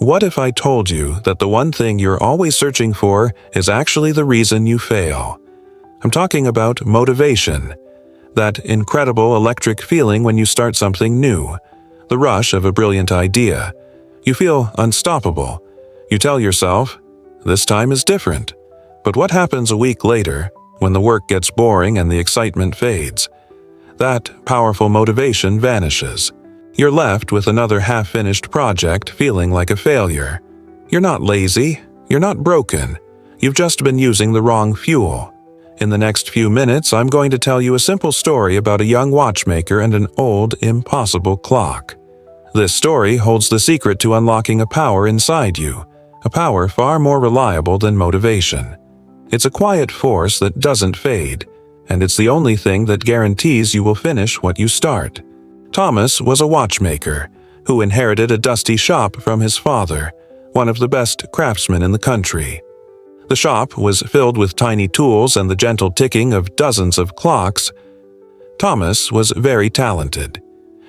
What if I told you that the one thing you're always searching for is actually the reason you fail? I'm talking about motivation. That incredible electric feeling when you start something new. The rush of a brilliant idea. You feel unstoppable. You tell yourself, this time is different. But what happens a week later, when the work gets boring and the excitement fades? That powerful motivation vanishes. You're left with another half-finished project feeling like a failure. You're not lazy. You're not broken. You've just been using the wrong fuel. In the next few minutes, I'm going to tell you a simple story about a young watchmaker and an old, impossible clock. This story holds the secret to unlocking a power inside you, a power far more reliable than motivation. It's a quiet force that doesn't fade, and it's the only thing that guarantees you will finish what you start. Thomas was a watchmaker who inherited a dusty shop from his father, one of the best craftsmen in the country. The shop was filled with tiny tools and the gentle ticking of dozens of clocks. Thomas was very talented.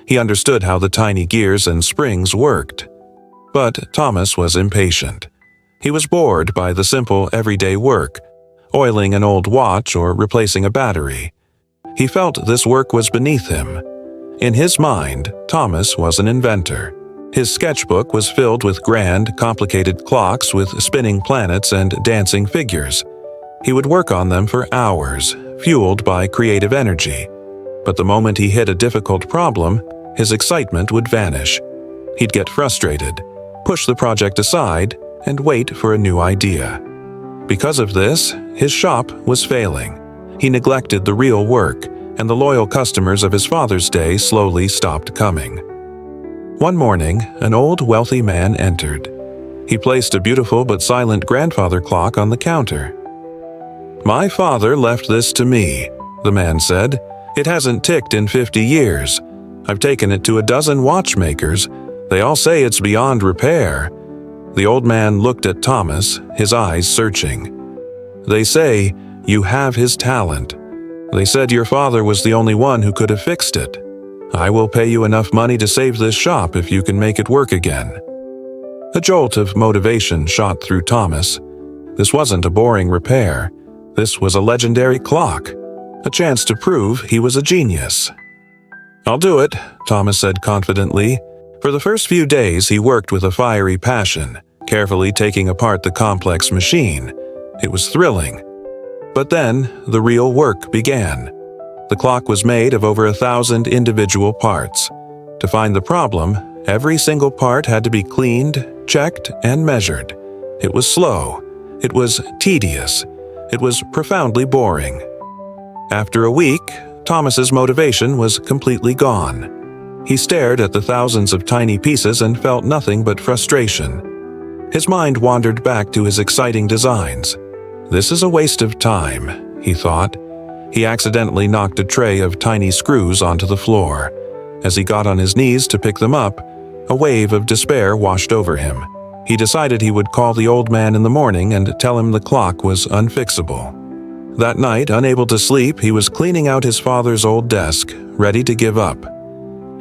He understood how the tiny gears and springs worked. But Thomas was impatient. He was bored by the simple everyday work, oiling an old watch or replacing a battery. He felt this work was beneath him. In his mind, Thomas was an inventor. His sketchbook was filled with grand, complicated clocks with spinning planets and dancing figures. He would work on them for hours, fueled by creative energy. But the moment he hit a difficult problem, his excitement would vanish. He'd get frustrated, push the project aside, and wait for a new idea. Because of this, his shop was failing. He neglected the real work, and the loyal customers of his father's day slowly stopped coming. One morning, an old, wealthy man entered. He placed a beautiful but silent grandfather clock on the counter. "My father left this to me," the man said. "It hasn't ticked in 50 years. I've taken it to a dozen watchmakers. They all say it's beyond repair." The old man looked at Thomas, his eyes searching. "They say you have his talent. They said your father was the only one who could have fixed it. I will pay you enough money to save this shop if you can make it work again." A jolt of motivation shot through Thomas. This wasn't a boring repair. This was a legendary clock, a chance to prove he was a genius. "I'll do it," Thomas said confidently. For the first few days, he worked with a fiery passion, carefully taking apart the complex machine. It was thrilling. But then, the real work began. The clock was made of over 1,000 individual parts. To find the problem, every single part had to be cleaned, checked, and measured. It was slow. It was tedious. It was profoundly boring. After a week, Thomas's motivation was completely gone. He stared at the thousands of tiny pieces and felt nothing but frustration. His mind wandered back to his exciting designs. "This is a waste of time," he thought. He accidentally knocked a tray of tiny screws onto the floor. As he got on his knees to pick them up, a wave of despair washed over him. He decided he would call the old man in the morning and tell him the clock was unfixable. That night, unable to sleep, he was cleaning out his father's old desk, ready to give up.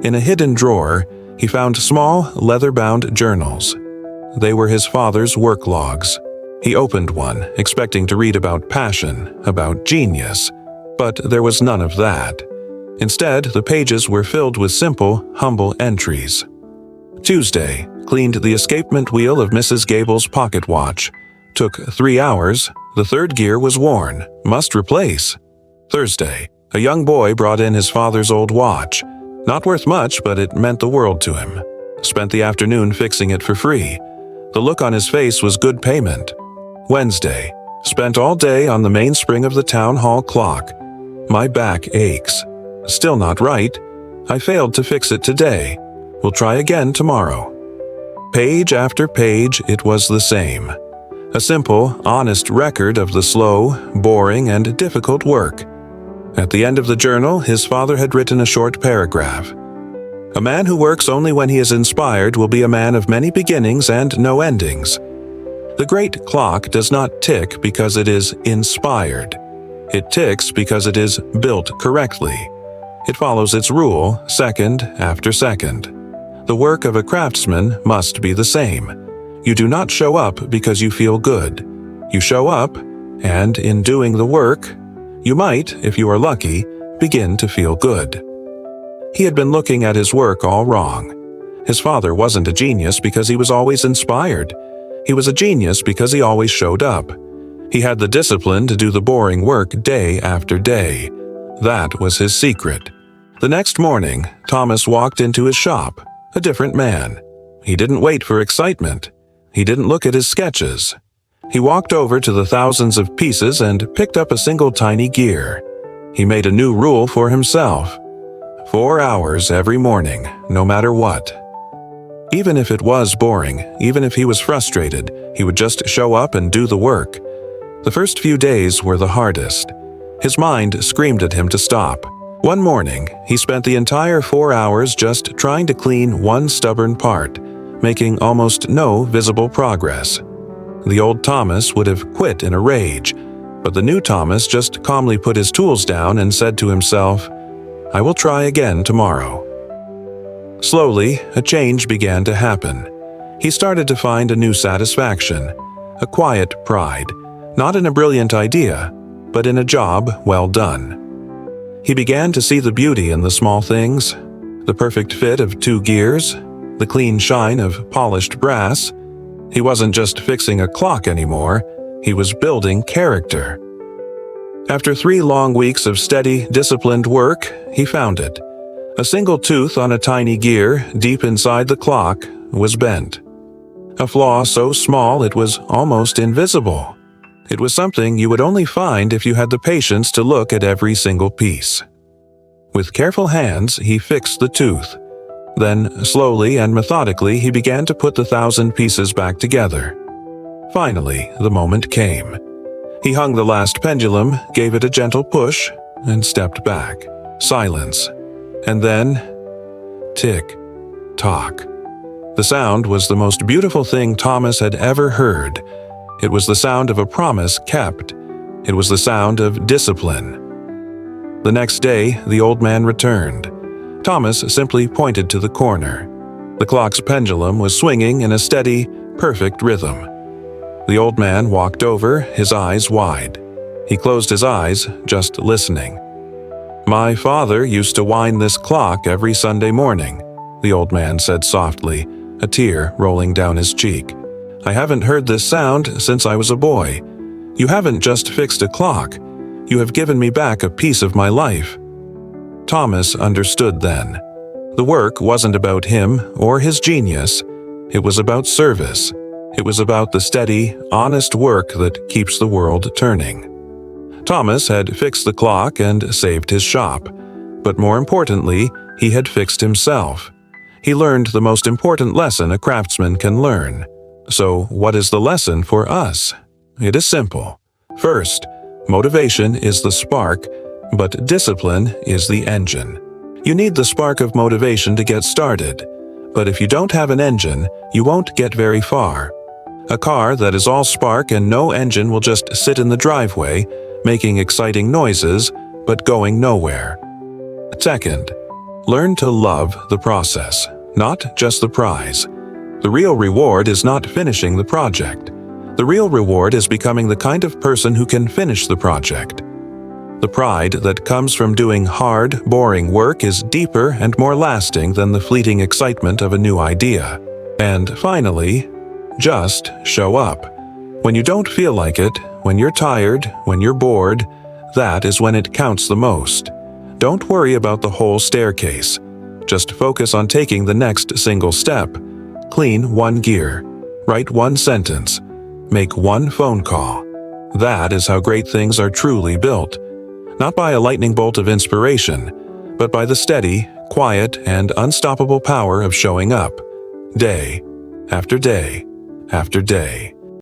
In a hidden drawer, he found small, leather-bound journals. They were his father's work logs. He opened one, expecting to read about passion, about genius. But there was none of that. Instead, the pages were filled with simple, humble entries. Tuesday, cleaned the escapement wheel of Mrs. Gable's pocket watch. Took 3 hours. The third gear was worn. Must replace. Thursday, a young boy brought in his father's old watch. Not worth much, but it meant the world to him. Spent the afternoon fixing it for free. The look on his face was good payment. Wednesday, spent all day on the mainspring of the town hall clock. My back aches. Still not right. I failed to fix it today. We'll try again tomorrow. Page after page, it was the same. A simple, honest record of the slow, boring, and difficult work. At the end of the journal, his father had written a short paragraph. "A man who works only when he is inspired will be a man of many beginnings and no endings." The great clock does not tick because it is inspired. It ticks because it is built correctly. It follows its rule, second after second. The work of a craftsman must be the same. You do not show up because you feel good. You show up, and in doing the work, you might, if you are lucky, begin to feel good. He had been looking at his work all wrong. His father wasn't a genius because he was always inspired. He was a genius because he always showed up. He had the discipline to do the boring work day after day. That was his secret. The next morning, Thomas walked into his shop, a different man. He didn't wait for excitement. He didn't look at his sketches. He walked over to the thousands of pieces and picked up a single tiny gear. He made a new rule for himself. 4 hours every morning, no matter what. Even if it was boring, even if he was frustrated, he would just show up and do the work. The first few days were the hardest. His mind screamed at him to stop. One morning, he spent the entire 4 hours just trying to clean one stubborn part, making almost no visible progress. The old Thomas would have quit in a rage, but the new Thomas just calmly put his tools down and said to himself, "I will try again tomorrow." Slowly, a change began to happen. He started to find a new satisfaction, a quiet pride, not in a brilliant idea, but in a job well done. He began to see the beauty in the small things, the perfect fit of 2 gears, the clean shine of polished brass. He wasn't just fixing a clock anymore, he was building character. After 3 long weeks of steady, disciplined work, he found it. A single tooth on a tiny gear deep inside the clock was bent. A flaw so small it was almost invisible. It was something you would only find if you had the patience to look at every single piece. With careful hands, he fixed the tooth. Then, slowly and methodically, he began to put the 1,000 pieces back together. Finally, the moment came. He hung the last pendulum, gave it a gentle push, and stepped back. Silence. And then, tick-tock. The sound was the most beautiful thing Thomas had ever heard. It was the sound of a promise kept. It was the sound of discipline. The next day, the old man returned. Thomas simply pointed to the corner. The clock's pendulum was swinging in a steady, perfect rhythm. The old man walked over, his eyes wide. He closed his eyes, just listening. "My father used to wind this clock every Sunday morning," the old man said softly, a tear rolling down his cheek. "I haven't heard this sound since I was a boy. You haven't just fixed a clock. You have given me back a piece of my life." Thomas understood then. The work wasn't about him or his genius. It was about service. It was about the steady, honest work that keeps the world turning. Thomas had fixed the clock and saved his shop. But more importantly, he had fixed himself. He learned the most important lesson a craftsman can learn. So, what is the lesson for us? It is simple. First, motivation is the spark, but discipline is the engine. You need the spark of motivation to get started. But if you don't have an engine, you won't get very far. A car that is all spark and no engine will just sit in the driveway, making exciting noises, but going nowhere. Second, learn to love the process, not just the prize. The real reward is not finishing the project. The real reward is becoming the kind of person who can finish the project. The pride that comes from doing hard, boring work is deeper and more lasting than the fleeting excitement of a new idea. And finally, just show up. When you don't feel like it, when you're tired, when you're bored, that is when it counts the most. Don't worry about the whole staircase. Just focus on taking the next single step. Clean 1 gear. Write 1 sentence. Make 1 phone call. That is how great things are truly built. Not by a lightning bolt of inspiration, but by the steady, quiet, and unstoppable power of showing up. Day after day after day.